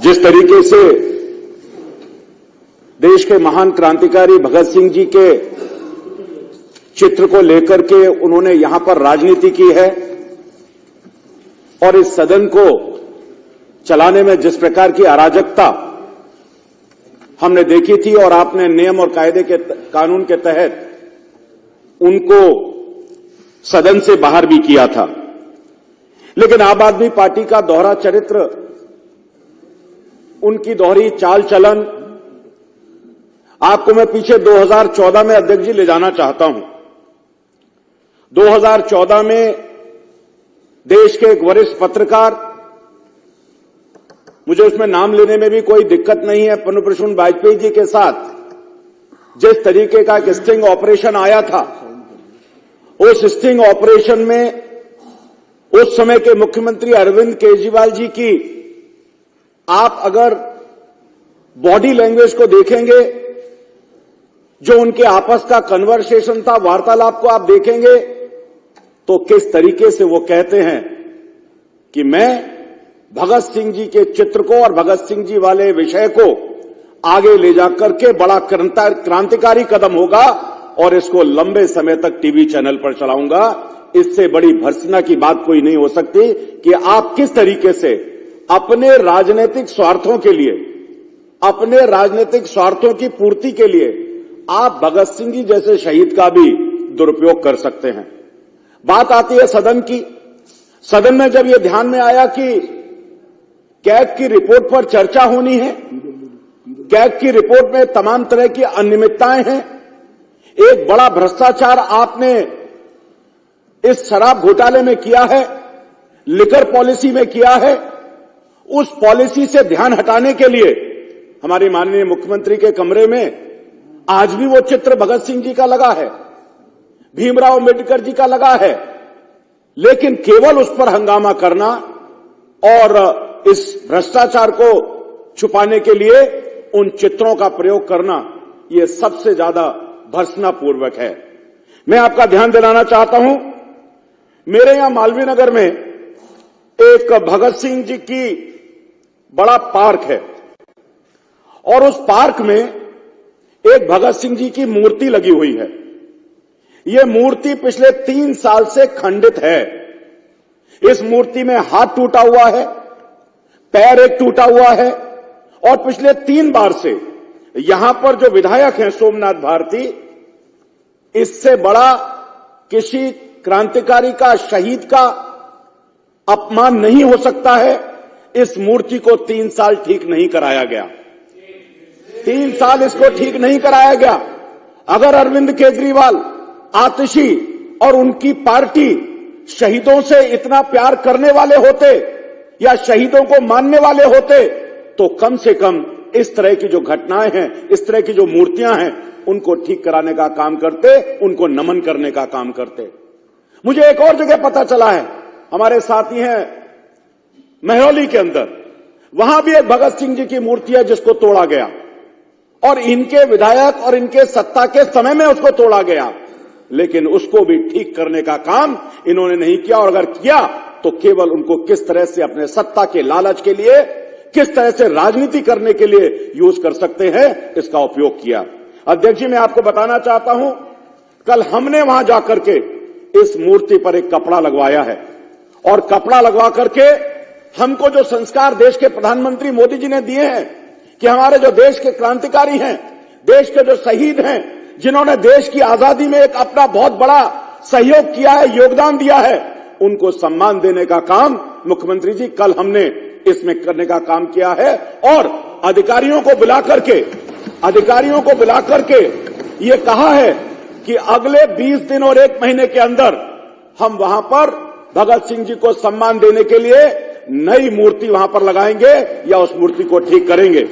जिस तरीके से देश के महान क्रांतिकारी भगत सिंह जी के चित्र को लेकर के उन्होंने यहां पर राजनीति की है और इस सदन को चलाने में जिस प्रकार की अराजकता हमने देखी थी और आपने नियम और कायदे के कानून के तहत उनको सदन से बाहर भी किया था। लेकिन आम आदमी पार्टी का दोहरा चरित्र, उनकी दोहरी चाल चलन, आपको मैं पीछे 2014 में अध्यक्ष जी ले जाना चाहता हूं। 2014 में देश के एक वरिष्ठ पत्रकार, मुझे उसमें नाम लेने में भी कोई दिक्कत नहीं है, प्रणब प्रसून वाजपेयी जी के साथ जिस तरीके का एक स्टिंग ऑपरेशन आया था, उस स्टिंग ऑपरेशन में उस समय के मुख्यमंत्री अरविंद केजरीवाल जी की आप अगर बॉडी लैंग्वेज को देखेंगे, जो उनके आपस का कन्वर्सेशन था, वार्तालाप को आप देखेंगे तो किस तरीके से वो कहते हैं कि मैं भगत सिंह जी के चित्र को और भगत सिंह जी वाले विषय को आगे ले जाकर के बड़ा क्रांतिकारी कदम होगा और इसको लंबे समय तक टीवी चैनल पर चलाऊंगा। इससे बड़ी भर्त्सना की बात कोई नहीं हो सकती कि आप किस तरीके से अपने राजनीतिक स्वार्थों के लिए, अपने राजनीतिक स्वार्थों की पूर्ति के लिए आप भगत सिंह जी जैसे शहीद का भी दुरुपयोग कर सकते हैं। बात आती है सदन की। सदन में जब यह ध्यान में आया कि कैग की रिपोर्ट पर चर्चा होनी है, कैग की रिपोर्ट में तमाम तरह की अनियमितताएं हैं, एक बड़ा भ्रष्टाचार आपने इस शराब घोटाले में किया है, लिकर पॉलिसी में किया है, उस पॉलिसी से ध्यान हटाने के लिए हमारे माननीय मुख्यमंत्री के कमरे में आज भी वो चित्र भगत सिंह जी का लगा है, भीमराव अंबेडकर जी का लगा है, लेकिन केवल उस पर हंगामा करना और इस भ्रष्टाचार को छुपाने के लिए उन चित्रों का प्रयोग करना, यह सबसे ज्यादा भर्त्सनापूर्वक है। मैं आपका ध्यान दिलाना चाहता हूं, मेरे यहां मालवीय नगर में एक भगत सिंह जी की बड़ा पार्क है और उस पार्क में एक भगत सिंह जी की मूर्ति लगी हुई है। यह मूर्ति पिछले 3 साल से खंडित है। इस मूर्ति में हाथ टूटा हुआ है, पैर एक टूटा हुआ है और पिछले 3 बार से यहां पर जो विधायक हैं सोमनाथ भारती, इससे बड़ा किसी क्रांतिकारी का, शहीद का अपमान नहीं हो सकता है। इस मूर्ति को 3 साल ठीक नहीं कराया गया, 3 साल इसको ठीक नहीं कराया गया। अगर अरविंद केजरीवाल, आतिशी और उनकी पार्टी शहीदों से इतना प्यार करने वाले होते या शहीदों को मानने वाले होते तो कम से कम इस तरह की जो घटनाएं हैं, इस तरह की जो मूर्तियां हैं, उनको ठीक कराने का काम करते, उनको नमन करने का काम करते। मुझे एक और जगह पता चला है, हमारे साथी हैं महरौली के अंदर, वहां भी एक भगत सिंह जी की मूर्ति है जिसको तोड़ा गया और इनके विधायक और इनके सत्ता के समय में उसको तोड़ा गया, लेकिन उसको भी ठीक करने का काम इन्होंने नहीं किया। और अगर किया तो केवल उनको किस तरह से अपने सत्ता के लालच के लिए, किस तरह से राजनीति करने के लिए यूज कर सकते हैं, इसका उपयोग किया। अध्यक्ष जी, मैं आपको बताना चाहता हूं, कल हमने वहां जाकर के इस मूर्ति पर एक कपड़ा लगवाया है और कपड़ा लगवा करके हमको जो संस्कार देश के प्रधानमंत्री मोदी जी ने दिए हैं कि हमारे जो देश के क्रांतिकारी हैं, देश के जो शहीद हैं, जिन्होंने देश की आजादी में एक अपना बहुत बड़ा सहयोग किया है, योगदान दिया है, उनको सम्मान देने का काम मुख्यमंत्री जी कल हमने इसमें करने का काम किया है। और अधिकारियों को बुला करके ये कहा है कि अगले 20 दिन और 1 महीने के अंदर हम वहां पर भगत सिंह जी को सम्मान देने के लिए नई मूर्ति वहां पर लगाएंगे या उस मूर्ति को ठीक करेंगे।